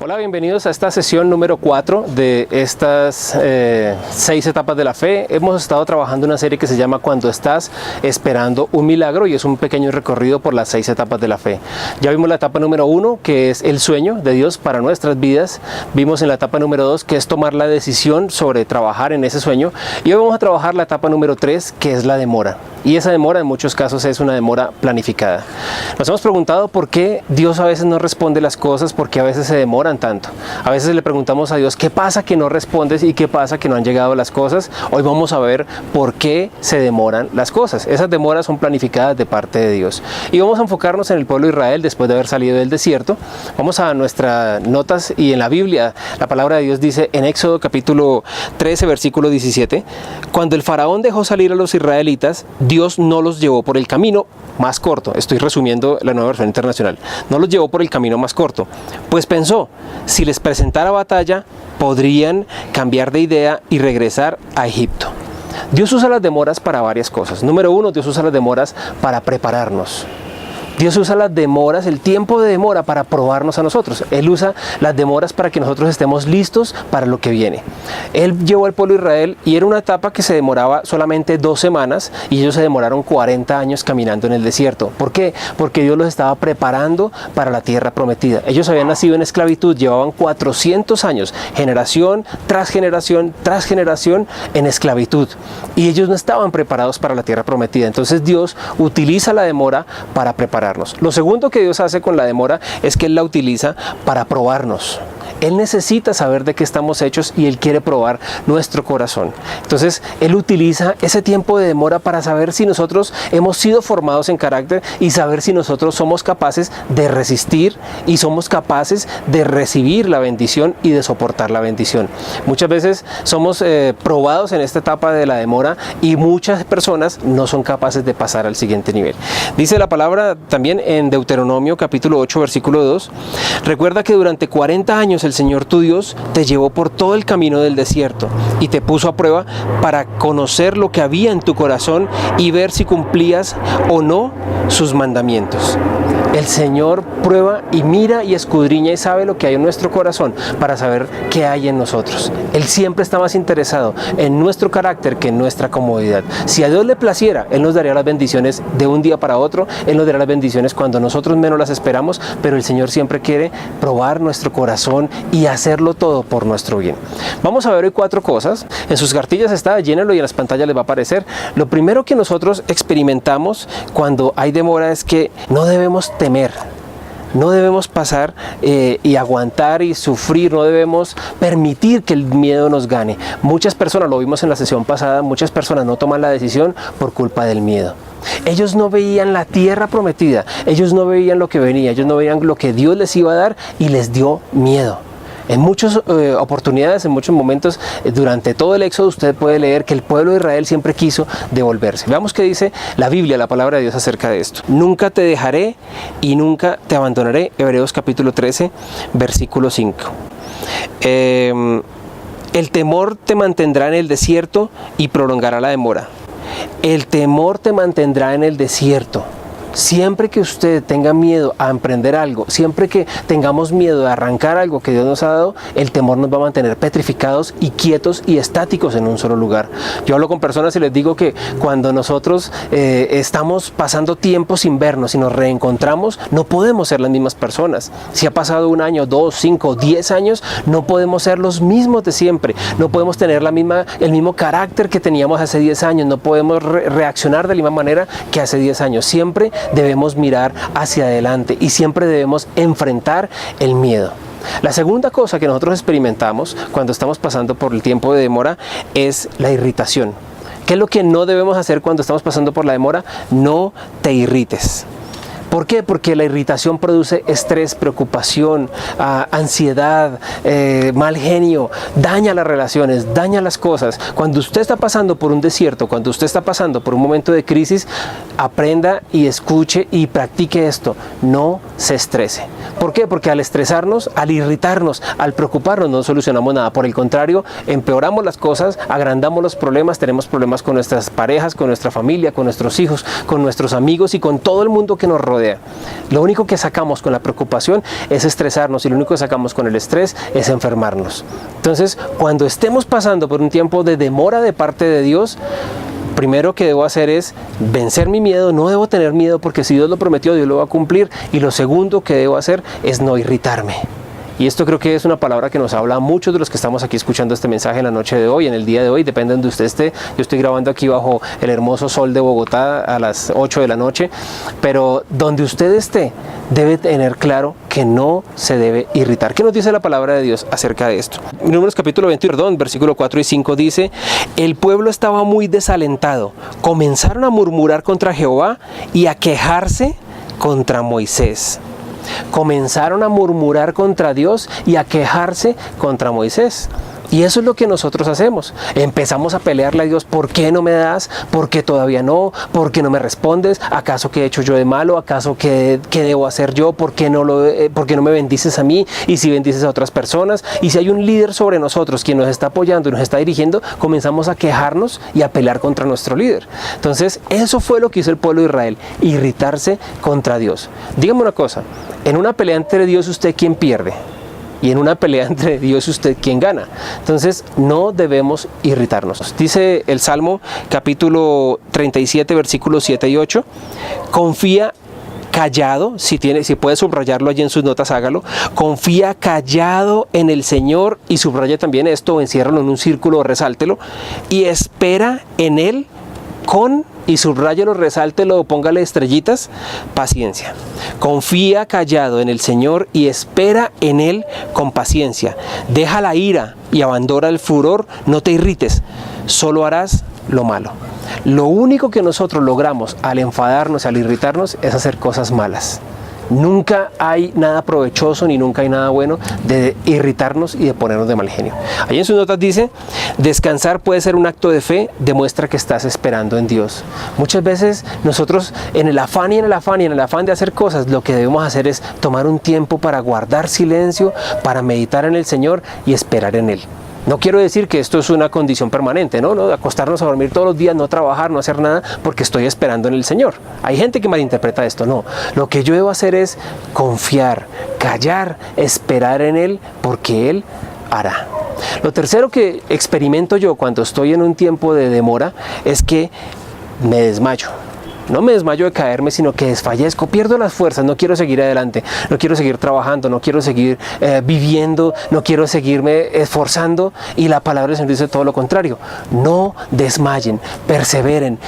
Hola, bienvenidos a esta sesión número 4 de estas 6 etapas de la fe. Hemos estado trabajando una serie que se llama Cuando estás esperando un milagro y es un pequeño recorrido por las 6 etapas de la fe. Ya vimos la etapa número 1, que es el sueño de Dios para nuestras vidas. Vimos en la etapa número 2, que es tomar la decisión sobre trabajar en ese sueño. Y hoy vamos a trabajar la etapa número 3, que es la demora. Y esa demora en muchos casos es una demora planificada. Nos hemos preguntado por qué Dios a veces no responde las cosas, por qué a veces se demoran tanto. A veces le preguntamos a Dios, ¿qué pasa que no respondes y qué pasa que no han llegado las cosas? Hoy vamos a ver por qué se demoran las cosas. Esas demoras son planificadas de parte de Dios. Y vamos a enfocarnos en el pueblo de Israel después de haber salido del desierto. Vamos a nuestras notas y en la Biblia la palabra de Dios dice en Éxodo capítulo 13 versículo 17: cuando el faraón dejó salir a los israelitas, Dios no los llevó por el camino más corto. Estoy resumiendo la Nueva Versión Internacional. No los llevó por el camino más corto, pues pensó, si les presentara batalla, podrían cambiar de idea y regresar a Egipto. Dios usa las demoras para varias cosas. Número 1, Dios usa las demoras para prepararnos. Dios usa las demoras, el tiempo de demora, para probarnos a nosotros. Él usa las demoras para que nosotros estemos listos para lo que viene. Él llevó al pueblo de Israel y era una etapa que se demoraba solamente 2 semanas y ellos se demoraron 40 años caminando en el desierto. ¿Por qué? Porque Dios los estaba preparando para la tierra prometida. Ellos habían nacido en esclavitud, llevaban 400 años, generación tras generación tras generación en esclavitud. Y ellos no estaban preparados para la tierra prometida. Entonces Dios utiliza la demora para prepararnos. Lo segundo que Dios hace con la demora es que Él la utiliza para probarnos. Él necesita saber de qué estamos hechos y Él quiere probar nuestro corazón. Entonces, Él utiliza ese tiempo de demora para saber si nosotros hemos sido formados en carácter y saber si nosotros somos capaces de resistir y somos capaces de recibir la bendición y de soportar la bendición. Muchas veces somos probados en esta etapa de la demora y muchas personas no son capaces de pasar al siguiente nivel. Dice la palabra también en Deuteronomio capítulo 8 versículo 2: recuerda que durante 40 años el Señor tu Dios te llevó por todo el camino del desierto y te puso a prueba para conocer lo que había en tu corazón y ver si cumplías o no sus mandamientos. El Señor prueba y mira y escudriña y sabe lo que hay en nuestro corazón para saber qué hay en nosotros. Él siempre está más interesado en nuestro carácter que en nuestra comodidad. Si a Dios le placiera, Él nos daría las bendiciones de un día para otro. Él nos daría las bendiciones cuando nosotros menos las esperamos, pero el Señor siempre quiere probar nuestro corazón y hacerlo todo por nuestro bien. Vamos a ver hoy 4 cosas. En sus cartillas está, llénenlo y en las pantallas les va a aparecer. Lo primero que nosotros experimentamos cuando hay demora es que no debemos temer. No debemos pasar y aguantar y sufrir, no debemos permitir que el miedo nos gane. Muchas personas, lo vimos en la sesión pasada, muchas personas no toman la decisión por culpa del miedo. Ellos no veían la tierra prometida, ellos no veían lo que venía, ellos no veían lo que Dios les iba a dar y les dio miedo. En muchas oportunidades, en muchos momentos, durante todo el Éxodo, usted puede leer que el pueblo de Israel siempre quiso devolverse. Veamos qué dice la Biblia, la palabra de Dios acerca de esto. Nunca te dejaré y nunca te abandonaré. Hebreos capítulo 13, versículo 5. El temor te mantendrá en el desierto y prolongará la demora. El temor te mantendrá en el desierto. Siempre que usted tenga miedo a emprender algo, siempre que tengamos miedo de arrancar algo que Dios nos ha dado, el temor nos va a mantener petrificados y quietos y estáticos en un solo lugar. Yo hablo con personas y les digo que cuando nosotros estamos pasando tiempo sin vernos y nos reencontramos, no podemos ser las mismas personas. Si ha pasado 1 año, 2, 5, 10 años, no podemos ser los mismos de siempre. No podemos tener el mismo carácter que teníamos hace 10 años. No podemos reaccionar de la misma manera que hace 10 años. Siempre debemos mirar hacia adelante y siempre debemos enfrentar el miedo. La segunda cosa que nosotros experimentamos cuando estamos pasando por el tiempo de demora es la irritación. ¿Qué es lo que no debemos hacer cuando estamos pasando por la demora? No te irrites. ¿Por qué? Porque la irritación produce estrés, preocupación, ansiedad, mal genio, daña las relaciones, daña las cosas. Cuando usted está pasando por un desierto, cuando usted está pasando por un momento de crisis, aprenda y escuche y practique esto. No se estrese. ¿Por qué? Porque al estresarnos, al irritarnos, al preocuparnos, no solucionamos nada. Por el contrario, empeoramos las cosas, agrandamos los problemas, tenemos problemas con nuestras parejas, con nuestra familia, con nuestros hijos, con nuestros amigos y con todo el mundo que nos rodea. Lo único que sacamos con la preocupación es estresarnos y lo único que sacamos con el estrés es enfermarnos. Entonces, cuando estemos pasando por un tiempo de demora de parte de Dios, primero que debo hacer es vencer mi miedo. No debo tener miedo porque si Dios lo prometió, Dios lo va a cumplir. Y lo segundo que debo hacer es no irritarme. Y esto creo que es una palabra que nos habla a muchos de los que estamos aquí escuchando este mensaje en la noche de hoy, en el día de hoy, depende de donde usted esté. Yo estoy grabando aquí bajo el hermoso sol de Bogotá a las 8 de la noche, pero donde usted esté debe tener claro que no se debe irritar. ¿Qué nos dice la palabra de Dios acerca de esto? Números capítulo 20, versículo 4 y 5 dice: el pueblo estaba muy desalentado, comenzaron a murmurar contra Jehová y a quejarse contra Moisés. Comenzaron a murmurar contra Dios y a quejarse contra Moisés. Y eso es lo que nosotros hacemos. Empezamos a pelearle a Dios: ¿por qué no me das? ¿Por qué todavía no? ¿Por qué no me respondes? ¿Acaso qué he hecho yo de malo? ¿Acaso qué debo hacer yo? ¿Por qué no me bendices a mí? Y si bendices a otras personas. Y si hay un líder sobre nosotros quien nos está apoyando y nos está dirigiendo, comenzamos a quejarnos y a pelear contra nuestro líder. Entonces, eso fue lo que hizo el pueblo de Israel: irritarse contra Dios. Dígame una cosa, en una pelea entre Dios, ¿usted quién pierde? Y en una pelea entre Dios y usted, ¿quién gana? Entonces, no debemos irritarnos. Dice el Salmo capítulo 37, versículos 7 y 8. Confía callado, si puede subrayarlo allí en sus notas, hágalo. Confía callado en el Señor, y subraya también esto, o enciérralo en un círculo o resáltelo, y espera en Él y subráyelo, resáltelo o póngale estrellitas: paciencia. Confía callado en el Señor y espera en Él con paciencia. Deja la ira y abandona el furor, no te irrites, solo harás lo malo. Lo único que nosotros logramos al enfadarnos, al irritarnos, es hacer cosas malas. Nunca hay nada provechoso ni nunca hay nada bueno de irritarnos y de ponernos de mal genio. Ahí en sus notas dice: descansar puede ser un acto de fe, demuestra que estás esperando en Dios. Muchas veces nosotros en el afán de hacer cosas, lo que debemos hacer es tomar un tiempo para guardar silencio, para meditar en el Señor y esperar en Él. No quiero decir que esto es una condición permanente, ¿no? Acostarnos a dormir todos los días, no trabajar, no hacer nada porque estoy esperando en el Señor. Hay gente que malinterpreta esto. No, lo que yo debo hacer es confiar, callar, esperar en Él, porque Él hará. Lo tercero que experimento yo cuando estoy en un tiempo de demora es que me desmayo. No me desmayo de caerme, sino que desfallezco, pierdo las fuerzas, no quiero seguir adelante, no quiero seguir trabajando, no quiero seguir viviendo, no quiero seguirme esforzando. Y la palabra del Señor dice todo lo contrario: no desmayen, perseveren,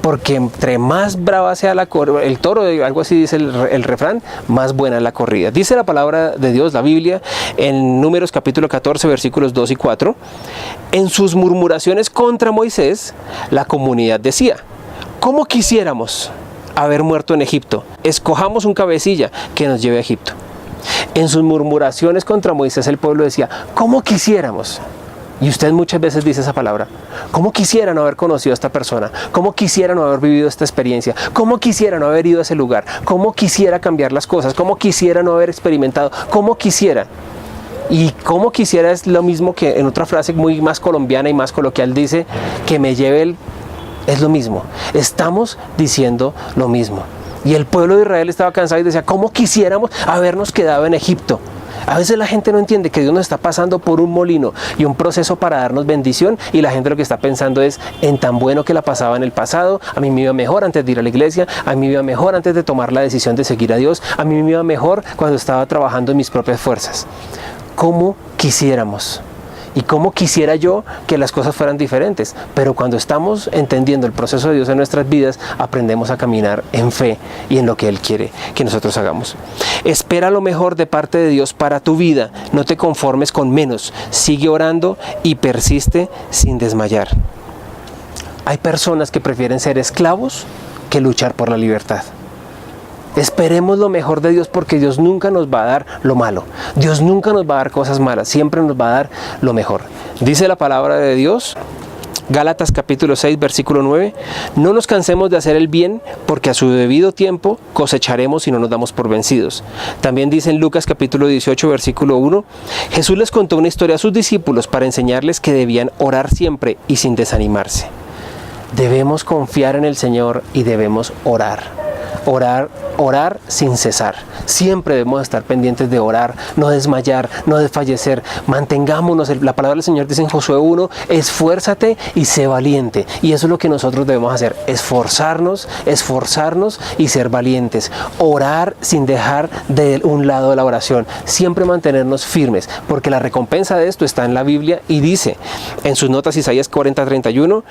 porque entre más brava sea el toro, algo así dice el refrán, más buena es la corrida. Dice la palabra de Dios, la Biblia, en Números capítulo 14, versículos 2 y 4, en sus murmuraciones contra Moisés, la comunidad decía: ¿cómo quisiéramos haber muerto en Egipto? Escojamos un cabecilla que nos lleve a Egipto. En sus murmuraciones contra Moisés, el pueblo decía: ¿cómo quisiéramos? Y usted muchas veces dice esa palabra: ¿cómo quisiera no haber conocido a esta persona? ¿Cómo quisiera no haber vivido esta experiencia? ¿Cómo quisiera no haber ido a ese lugar? ¿Cómo quisiera cambiar las cosas? ¿Cómo quisiera no haber experimentado? ¿Cómo quisiera? Y como quisiera es lo mismo que en otra frase muy más colombiana y más coloquial dice: que me lleve es lo mismo. Estamos diciendo lo mismo. Y el pueblo de Israel estaba cansado y decía: ¿cómo quisiéramos habernos quedado en Egipto? A veces la gente no entiende que Dios nos está pasando por un molino y un proceso para darnos bendición, y la gente lo que está pensando es en tan bueno que la pasaba en el pasado. A mí me iba mejor antes de ir a la iglesia, a mí me iba mejor antes de tomar la decisión de seguir a Dios, a mí me iba mejor cuando estaba trabajando en mis propias fuerzas. ¿Cómo quisiéramos? Y cómo quisiera yo que las cosas fueran diferentes. Pero cuando estamos entendiendo el proceso de Dios en nuestras vidas, aprendemos a caminar en fe y en lo que Él quiere que nosotros hagamos. Espera lo mejor de parte de Dios para tu vida. No te conformes con menos. Sigue orando y persiste sin desmayar. Hay personas que prefieren ser esclavos que luchar por la libertad. Esperemos lo mejor de Dios, porque Dios nunca nos va a dar lo malo. Dios nunca nos va a dar cosas malas, siempre nos va a dar lo mejor. Dice la palabra de Dios, Gálatas capítulo 6, versículo 9, no nos cansemos de hacer el bien, porque a su debido tiempo cosecharemos y no nos damos por vencidos. También dice en Lucas capítulo 18, versículo 1, Jesús les contó una historia a sus discípulos para enseñarles que debían orar siempre y sin desanimarse. Debemos confiar en el Señor y debemos orar. Orar sin cesar. Siempre debemos estar pendientes de orar, no desmayar, no desfallecer. Mantengámonos, la palabra del Señor dice en Josué 1, esfuérzate y sé valiente. Y eso es lo que nosotros debemos hacer, esforzarnos y ser valientes. Orar sin dejar de un lado de la oración. Siempre mantenernos firmes, porque la recompensa de esto está en la Biblia y dice en sus notas Isaías 40:31,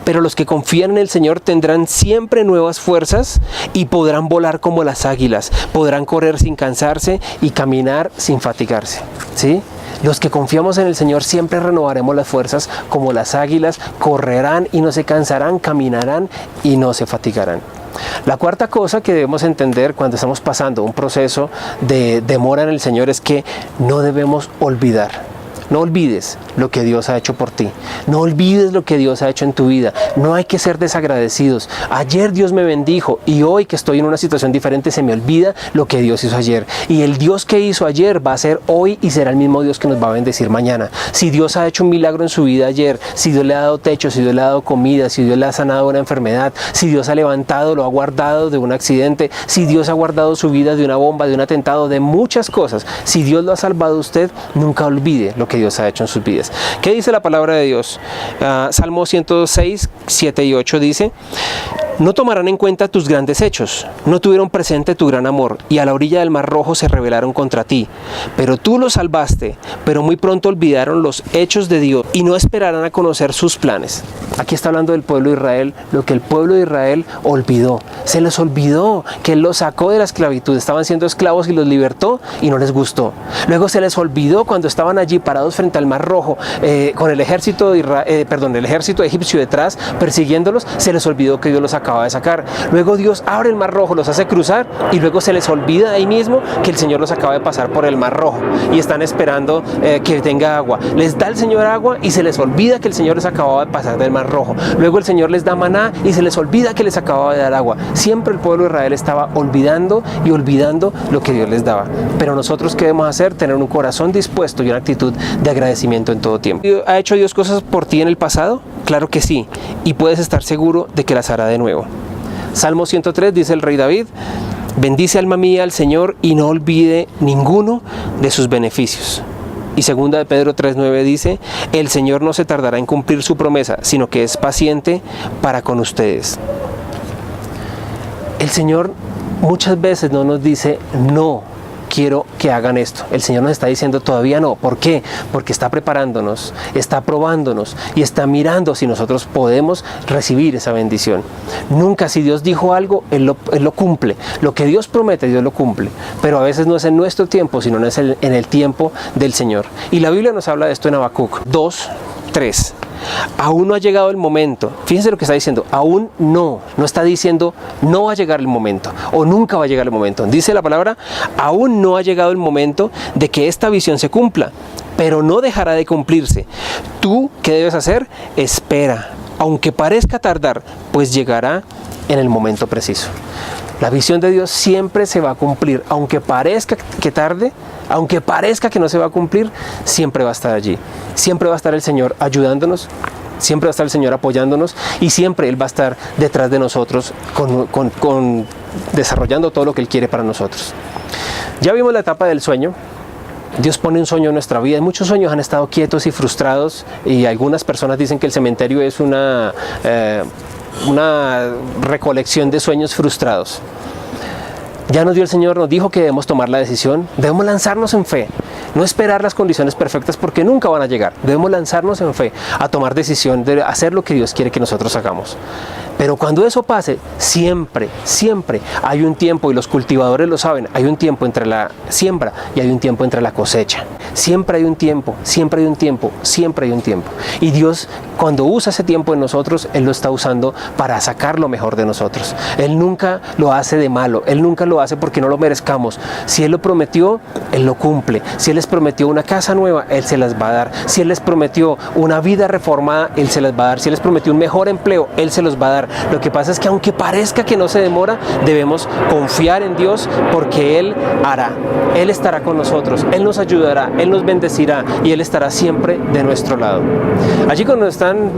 pero los que confían en el Señor tendrán siempre nuevas fuerzas y podrán volar como las águilas, podrán correr sin cansarse y caminar sin fatigarse. ¿Sí? Los que confiamos en el Señor siempre renovaremos las fuerzas como las águilas, correrán y no se cansarán, caminarán y no se fatigarán. La cuarta cosa que debemos entender cuando estamos pasando un proceso de demora en el Señor es que no debemos olvidar. No olvides lo que Dios ha hecho por ti. No olvides lo que Dios ha hecho en tu vida. No hay que ser desagradecidos. Ayer Dios me bendijo y hoy que estoy en una situación diferente se me olvida lo que Dios hizo ayer. Y el Dios que hizo ayer va a ser hoy y será el mismo Dios que nos va a bendecir mañana. Si Dios ha hecho un milagro en su vida ayer, si Dios le ha dado techo, si Dios le ha dado comida, si Dios le ha sanado una enfermedad, si Dios ha levantado, lo ha guardado de un accidente, si Dios ha guardado su vida de una bomba, de un atentado, de muchas cosas, si Dios lo ha salvado a usted, nunca olvide lo que Dios ha hecho en sus vidas. ¿Qué dice la palabra de Dios? Salmo 106, 7 y 8 dice: no tomarán en cuenta tus grandes hechos, no tuvieron presente tu gran amor, y a la orilla del mar rojo se rebelaron contra ti. Pero tú los salvaste, pero muy pronto olvidaron los hechos de Dios y no esperarán a conocer sus planes. Aquí está hablando del pueblo de Israel, lo que el pueblo de Israel olvidó. Se les olvidó que Él los sacó de la esclavitud, estaban siendo esclavos y los libertó y no les gustó. Luego se les olvidó cuando estaban allí parados frente al mar rojo, con el ejército el ejército egipcio detrás persiguiéndolos, se les olvidó que Dios los acaba de sacar. Luego Dios abre el mar rojo, los hace cruzar y luego se les olvida ahí mismo que el Señor los acaba de pasar por el mar rojo y están esperando que tenga agua. Les da el Señor agua y se les olvida que el Señor les acababa de pasar del mar rojo. Luego el Señor les da maná y se les olvida que les acababa de dar agua. Siempre el pueblo de Israel estaba olvidando y olvidando lo que Dios les daba. Pero nosotros, ¿qué debemos hacer? Tener un corazón dispuesto y una actitud de agradecimiento en todo tiempo. ¿Ha hecho Dios cosas por ti en el pasado? Claro que sí, y puedes estar seguro de que las hará de nuevo. Salmo 103 dice el rey David: bendice alma mía al Señor y no olvide ninguno de sus beneficios. Y segunda de Pedro 3:9 dice: el Señor no se tardará en cumplir su promesa, sino que es paciente para con ustedes. El Señor muchas veces no nos dice no quiero que hagan esto. El Señor nos está diciendo todavía no. ¿Por qué? Porque está preparándonos, está probándonos y está mirando si nosotros podemos recibir esa bendición. Nunca, si Dios dijo algo, Él lo cumple. Lo que Dios promete, Dios lo cumple. Pero a veces no es en nuestro tiempo, sino es en el tiempo del Señor. Y la Biblia nos habla de esto en Habacuc 2:3. Aún no ha llegado el momento. Fíjense lo que está diciendo. Aún no está diciendo no va a llegar el momento o nunca va a llegar el momento. Dice la palabra: aún no ha llegado el momento de que esta visión se cumpla, pero no dejará de cumplirse. ¿Tú qué debes hacer? Espera, aunque parezca tardar, pues llegará en el momento preciso. La visión de Dios siempre se va a cumplir, aunque parezca que tarde, aunque parezca que no se va a cumplir, siempre va a estar allí. Siempre va a estar el Señor ayudándonos, siempre va a estar el Señor apoyándonos y siempre Él va a estar detrás de nosotros desarrollando todo lo que Él quiere para nosotros. Ya vimos la etapa del sueño. Dios pone un sueño en nuestra vida. Muchos sueños han estado quietos y frustrados y algunas personas dicen que el cementerio es una recolección de sueños frustrados. Ya nos dio el Señor, nos dijo que debemos tomar la decisión, debemos lanzarnos en fe, no esperar las condiciones perfectas porque nunca van a llegar. Debemos lanzarnos en fe a tomar decisión de hacer lo que Dios quiere que nosotros hagamos. Pero cuando eso pase, siempre hay un tiempo, y los cultivadores lo saben, hay un tiempo entre la siembra y hay un tiempo entre la cosecha. Siempre hay un tiempo, siempre hay un tiempo, siempre hay un tiempo. Y Dios, cuando usa ese tiempo en nosotros, Él lo está usando para sacar lo mejor de nosotros. Él nunca lo hace de malo, Él nunca lo hace porque no lo merezcamos. Si Él lo prometió, Él lo cumple. Si Si Él les prometió una casa nueva, Él se las va a dar. Si Él les prometió una vida reformada, Él se las va a dar. Si Él les prometió un mejor empleo, Él se los va a dar. Lo que pasa es que aunque parezca que no se demora, debemos confiar en Dios porque Él hará. Él estará con nosotros, Él nos ayudará, Él nos bendecirá y Él estará siempre de nuestro lado. Allí cuando están,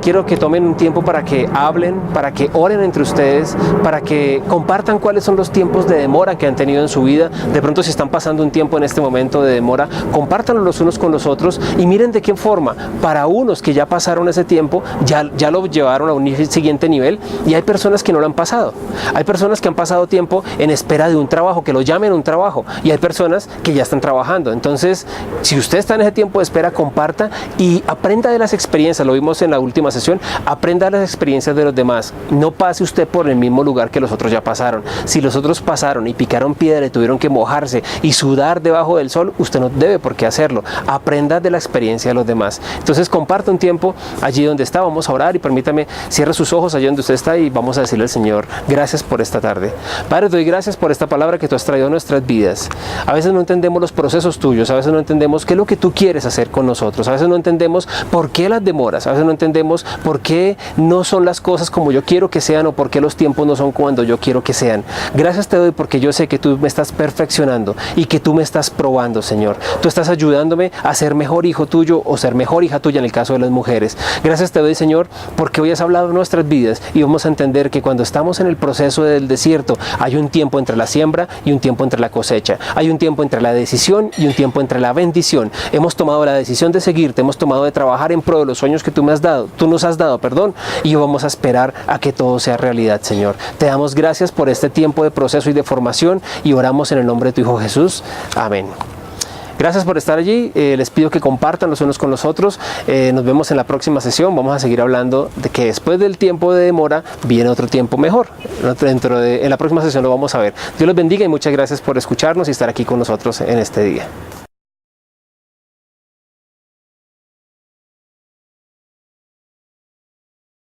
quiero que tomen un tiempo para que hablen, para que oren entre ustedes, para que compartan cuáles son los tiempos de demora que han tenido en su vida. De pronto, si están pasando un tiempo en este momento de demora, compártanlo los unos con los otros y miren de qué forma, para unos que ya pasaron ese tiempo, ya lo llevaron a un siguiente nivel, y hay personas que no lo han pasado. Hay personas que han pasado tiempo en espera de un trabajo, que lo llamen un trabajo, y hay personas que ya están trabajando. Entonces, si usted está en ese tiempo de espera, comparta y aprenda de las experiencias. Lo vimos en la última sesión, aprenda de las experiencias de los demás. No pase usted por el mismo lugar que los otros ya pasaron. Si los otros pasaron y picaron piedra y tuvieron que mojarse y sudar debajo del sol, usted no debe por qué hacerlo. Aprenda de la experiencia de los demás. Entonces, comparta un tiempo allí donde está. Vamos a orar y permítame, cierre sus ojos allí donde usted está y vamos a decirle al Señor, gracias por esta tarde. Padre, te doy gracias por esta palabra que tú has traído a nuestras vidas. A veces no entendemos los procesos tuyos, a veces no entendemos qué es lo que tú quieres hacer con nosotros, a veces no entendemos por qué las demoras, a veces no entendemos por qué no son las cosas como yo quiero que sean o por qué los tiempos no son cuando yo quiero que sean. Gracias te doy porque yo sé que tú me estás perfeccionando y que tú me estás probando, Señor. Tú estás ayudándome a ser mejor hijo tuyo o ser mejor hija tuya en el caso de las mujeres. Gracias te doy, Señor, porque hoy has hablado de nuestras vidas y vamos a entender que cuando estamos en el proceso del desierto hay un tiempo entre la siembra y un tiempo entre la cosecha. Hay un tiempo entre la decisión y un tiempo entre la bendición. Hemos tomado la decisión de seguirte, hemos tomado de trabajar en pro de los sueños que tú nos has dado, y vamos a esperar a que todo sea realidad, Señor. Te damos gracias por este tiempo de proceso y de formación y oramos en el nombre de tu Hijo Jesús. Amén. Gracias por estar allí, les pido que compartan los unos con los otros, nos vemos en la próxima sesión. Vamos a seguir hablando de que después del tiempo de demora viene otro tiempo mejor. En la próxima sesión lo vamos a ver. Dios los bendiga y muchas gracias por escucharnos y estar aquí con nosotros en este día.